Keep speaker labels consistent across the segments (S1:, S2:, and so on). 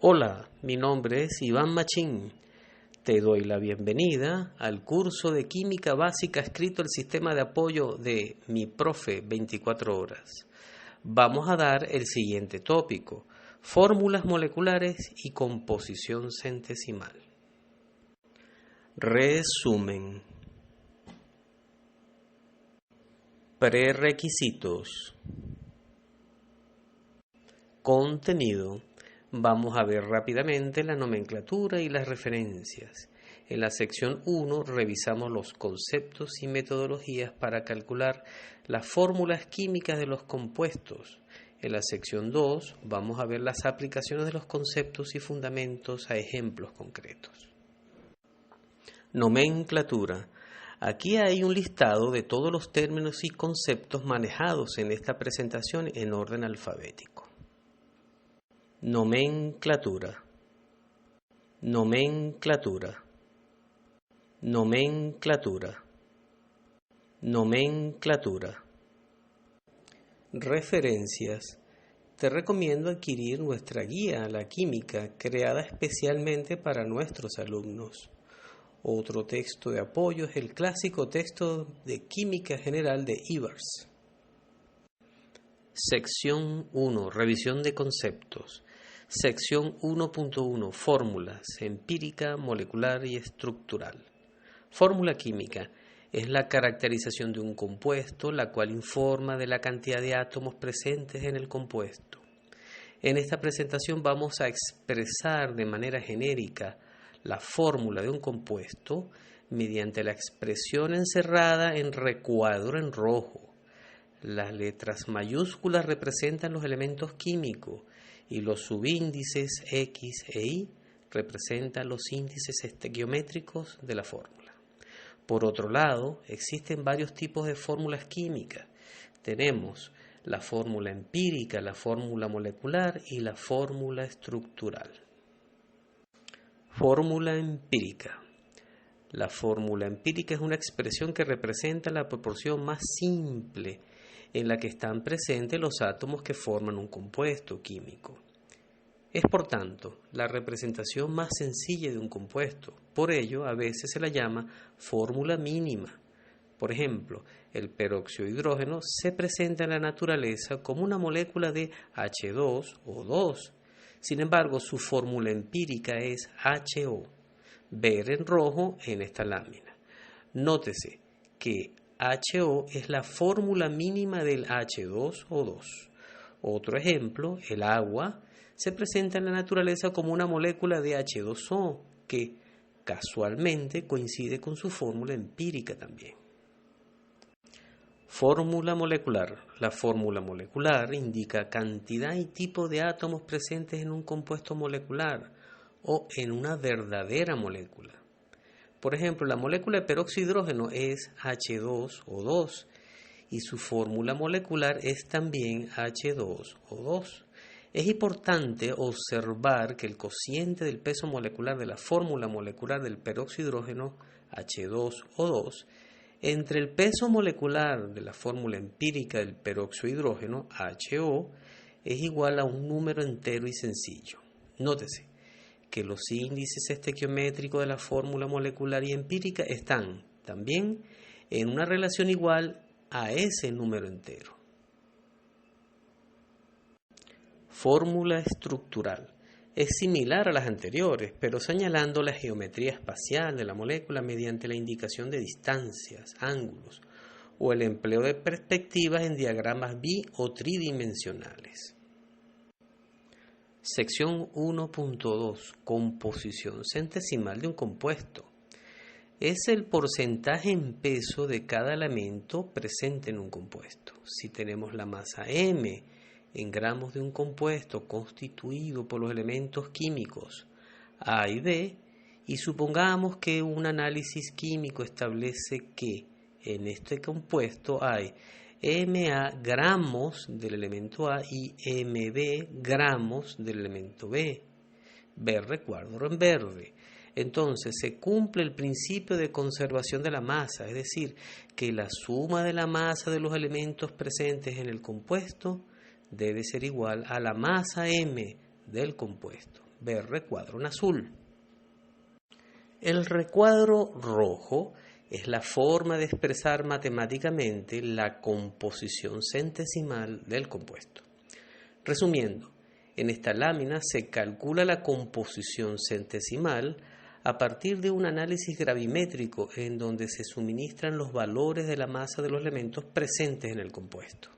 S1: Hola, mi nombre es Iván Machín. Te doy la bienvenida al curso de Química Básica escrito el sistema de apoyo de Mi Profe 24 horas. Vamos a dar el siguiente tópico: fórmulas moleculares y composición centesimal. Resumen. Prerequisitos. Contenido. Vamos a ver rápidamente la nomenclatura y las referencias. En la sección 1 revisamos los conceptos y metodologías para calcular las fórmulas químicas de los compuestos. En la sección 2 vamos a ver las aplicaciones de los conceptos y fundamentos a ejemplos concretos. Nomenclatura. Aquí hay un listado de todos los términos y conceptos manejados en esta presentación en orden alfabético. Nomenclatura. Nomenclatura. Nomenclatura. Nomenclatura. Referencias. Te recomiendo adquirir nuestra guía a la química creada especialmente para nuestros alumnos. Otro texto de apoyo es el clásico texto de Química General de Evers. Sección 1. Revisión de conceptos. Sección 1.1. Fórmulas empírica, molecular y estructural. Fórmula química es la caracterización de un compuesto, la cual informa de la cantidad de átomos presentes en el compuesto. En esta presentación vamos a expresar de manera genérica la fórmula de un compuesto mediante la expresión encerrada en recuadro en rojo. Las letras mayúsculas representan los elementos químicos y los subíndices X e Y representan los índices estequiométricos de la fórmula. Por otro lado, existen varios tipos de fórmulas químicas. Tenemos la fórmula empírica, la fórmula molecular y la fórmula estructural. Fórmula empírica. La fórmula empírica es una expresión que representa la proporción más simple en la que están presentes los átomos que forman un compuesto químico. Es, por tanto, la representación más sencilla de un compuesto. Por ello, a veces se la llama fórmula mínima. Por ejemplo, el peróxido de hidrógeno se presenta en la naturaleza como una molécula de H2O2. Sin embargo, su fórmula empírica es HO. Ver en rojo en esta lámina. Nótese que HO es la fórmula mínima del H2O2. Otro ejemplo, el agua, se presenta en la naturaleza como una molécula de H2O que casualmente coincide con su fórmula empírica también. Fórmula molecular. La fórmula molecular indica cantidad y tipo de átomos presentes en un compuesto molecular o en una verdadera molécula. Por ejemplo, la molécula de peróxido de hidrógeno es H2O2 y su fórmula molecular es también H2O2. Es importante observar que el cociente del peso molecular de la fórmula molecular del peróxido de hidrógeno H2O2 entre el peso molecular de la fórmula empírica del peróxido de hidrógeno HO es igual a un número entero y sencillo. Nótese que los índices estequiométricos de la fórmula molecular y empírica están también en una relación igual a ese número entero. Fórmula estructural. Es similar a las anteriores, pero señalando la geometría espacial de la molécula mediante la indicación de distancias, ángulos o el empleo de perspectivas en diagramas bi- o tridimensionales. Sección 1.2. Composición centesimal de un compuesto. Es el porcentaje en peso de cada elemento presente en un compuesto. Si tenemos la masa M en gramos de un compuesto constituido por los elementos químicos A y B, y supongamos que un análisis químico establece que en este compuesto hay MA gramos del elemento A y MB gramos del elemento B. Ver recuadro en verde. Entonces se cumple el principio de conservación de la masa, es decir, que la suma de la masa de los elementos presentes en el compuesto debe ser igual a la masa M del compuesto. ver recuadro en azul. El recuadro rojo es la forma de expresar matemáticamente la composición centesimal del compuesto. Resumiendo, en esta lámina se calcula la composición centesimal a partir de un análisis gravimétrico en donde se suministran los valores de la masa de los elementos presentes en el compuesto.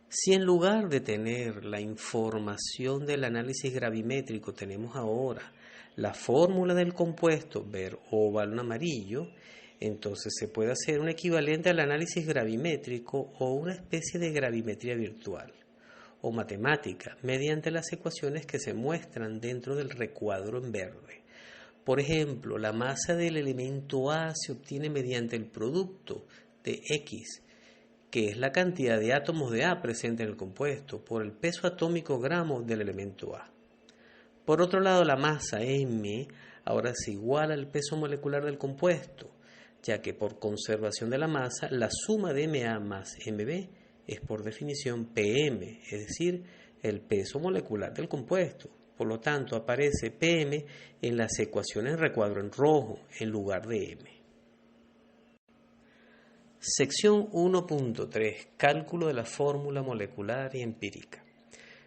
S1: Si en lugar de tener la información del análisis gravimétrico tenemos ahora la fórmula del compuesto, ver óvalo en amarillo, entonces se puede hacer un equivalente al análisis gravimétrico o una especie de gravimetría virtual o matemática mediante las ecuaciones que se muestran dentro del recuadro en verde. Por ejemplo, la masa del elemento A se obtiene mediante el producto de X, que es la cantidad de átomos de A presente en el compuesto, por el peso atómico gramo del elemento A. Por otro lado, la masa M ahora es igual al peso molecular del compuesto, ya que por conservación de la masa, la suma de MA más MB es por definición PM, es decir, el peso molecular del compuesto. Por lo tanto, aparece PM en las ecuaciones en recuadro en rojo en lugar de M. Sección 1.3. Cálculo de la fórmula molecular y empírica.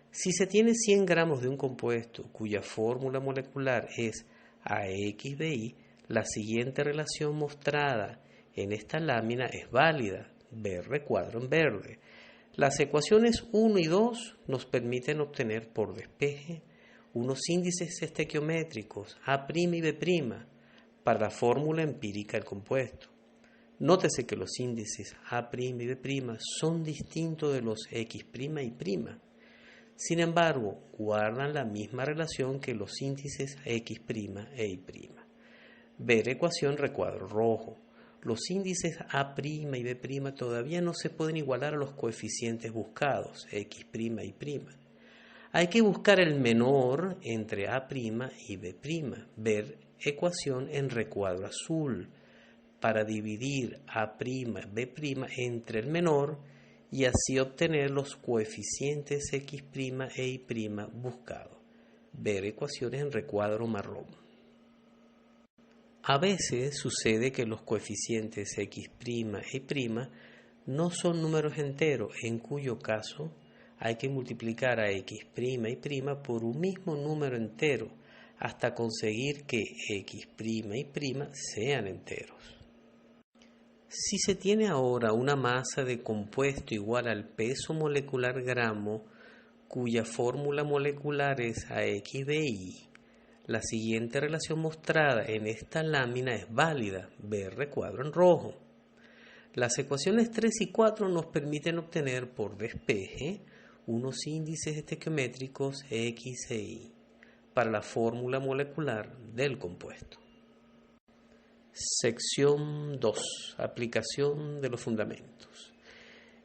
S1: Si se tiene 100 gramos de un compuesto cuya fórmula molecular es AXBI, la siguiente relación mostrada en esta lámina es válida, ver recuadro en verde. Las ecuaciones 1 y 2 nos permiten obtener por despeje unos índices estequiométricos A' y B' para la fórmula empírica del compuesto. Nótese que los índices A' y B' son distintos de los X' y'. Sin embargo, guardan la misma relación que los índices X' e Y'. Ver ecuación recuadro rojo. Los índices A' y B' todavía no se pueden igualar a los coeficientes buscados, X' y Y'. Hay que buscar el menor entre A' y B'. Ver ecuación en recuadro azul para dividir A', B' entre el menor y así obtener los coeficientes X' e Y' buscados. Ver ecuaciones en recuadro marrón. A veces sucede que los coeficientes X' e Y' no son números enteros, en cuyo caso hay que multiplicar a X' y Y' por un mismo número entero hasta conseguir que X' y Y' sean enteros. Si se tiene ahora una masa de compuesto igual al peso molecular gramo, cuya fórmula molecular es AXBI, la siguiente relación mostrada en esta lámina es válida, ver recuadro en rojo. Las ecuaciones 3 y 4 nos permiten obtener por despeje unos índices estequiométricos X e Y para la fórmula molecular del compuesto. Sección 2. Aplicación de los fundamentos.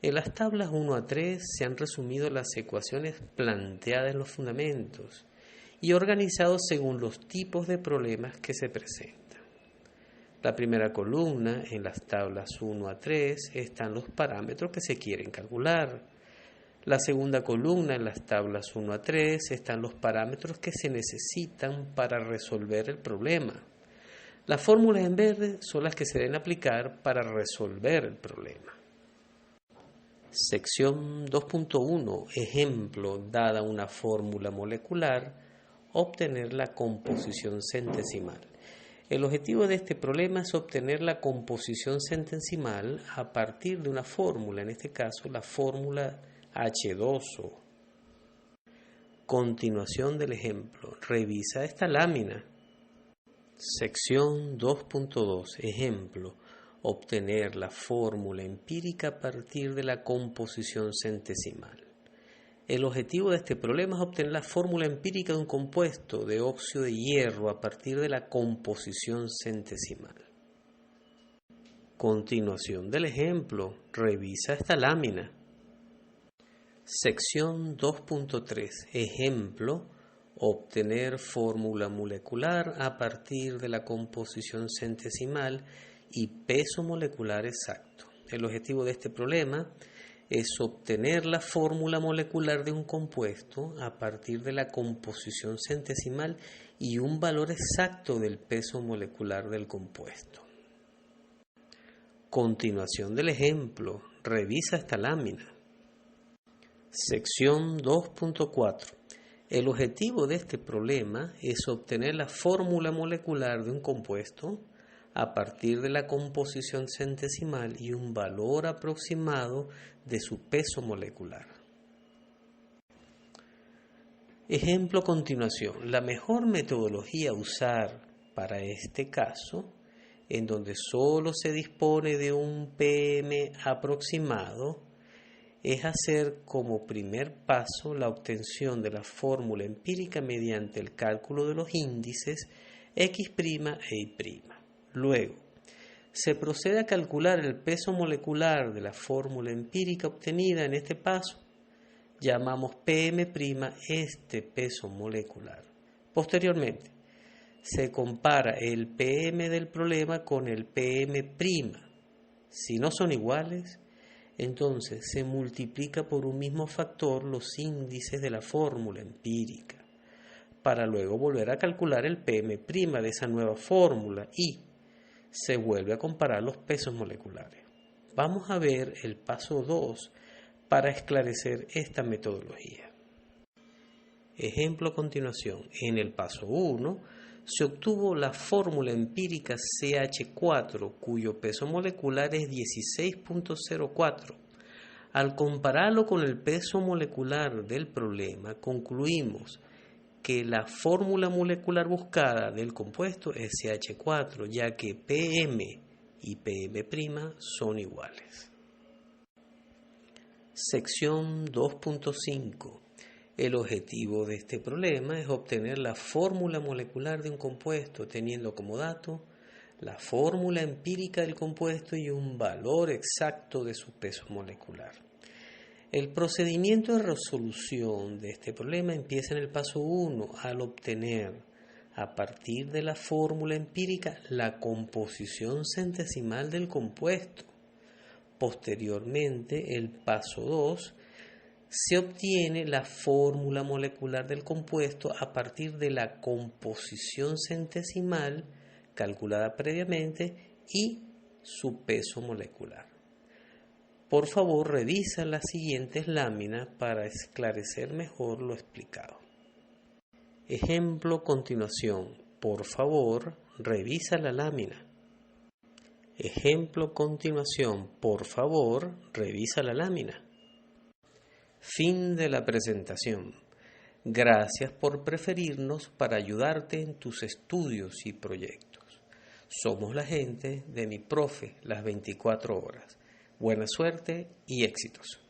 S1: En las tablas 1 a 3 se han resumido las ecuaciones planteadas en los fundamentos y organizados según los tipos de problemas que se presentan. La primera columna, en las tablas 1 a 3, están los parámetros que se quieren calcular. La segunda columna, en las tablas 1 a 3, están los parámetros que se necesitan para resolver el problema. Las fórmulas en verde son las que se deben aplicar para resolver el problema. Sección 2.1. Ejemplo, dada una fórmula molecular, obtener la composición centesimal. El objetivo de este problema es obtener la composición centesimal a partir de una fórmula, en este caso la fórmula H2O. Continuación del ejemplo. Revisa esta lámina. Sección 2.2. Ejemplo. Obtener la fórmula empírica a partir de la composición centesimal. El objetivo de este problema es obtener la fórmula empírica de un compuesto de óxido de hierro a partir de la composición centesimal. Continuación del ejemplo. Revisa esta lámina. Sección 2.3. Ejemplo. Obtener fórmula molecular a partir de la composición centesimal y peso molecular exacto. El objetivo de este problema es obtener la fórmula molecular de un compuesto a partir de la composición centesimal y un valor exacto del peso molecular del compuesto. Continuación del ejemplo, revisa esta lámina. Sección 2.4. El objetivo de este problema es obtener la fórmula molecular de un compuesto a partir de la composición centesimal y un valor aproximado de su peso molecular. Ejemplo a continuación. La mejor metodología a usar para este caso, en donde solo se dispone de un PM aproximado, es hacer como primer paso la obtención de la fórmula empírica mediante el cálculo de los índices X' e Y'. Luego, se procede a calcular el peso molecular de la fórmula empírica obtenida en este paso. Llamamos PM' este peso molecular. Posteriormente, se compara el PM del problema con el PM'. Si no son iguales, entonces se multiplica por un mismo factor los índices de la fórmula empírica, para luego volver a calcular el PM' de esa nueva fórmula y se vuelve a comparar los pesos moleculares. Vamos a ver el paso 2 para esclarecer esta metodología. Ejemplo a continuación. En el paso 1 se obtuvo la fórmula empírica CH4, cuyo peso molecular es 16.04. Al compararlo con el peso molecular del problema, concluimos que la fórmula molecular buscada del compuesto es CH4, ya que PM y PM' son iguales. Sección 2.5. El objetivo de este problema es obtener la fórmula molecular de un compuesto, teniendo como dato la fórmula empírica del compuesto y un valor exacto de su peso molecular. El procedimiento de resolución de este problema empieza en el paso 1 al obtener, a partir de la fórmula empírica, la composición centesimal del compuesto. Posteriormente, el paso 2, se obtiene la fórmula molecular del compuesto a partir de la composición centesimal calculada previamente y su peso molecular. Por favor, revisa las siguientes láminas para esclarecer mejor lo explicado. Ejemplo a continuación. Por favor, revisa la lámina. Ejemplo a continuación. Por favor, revisa la lámina. Fin de la presentación. Gracias por preferirnos para ayudarte en tus estudios y proyectos. Somos la gente de Mi Profe las 24 horas. Buena suerte y éxitos.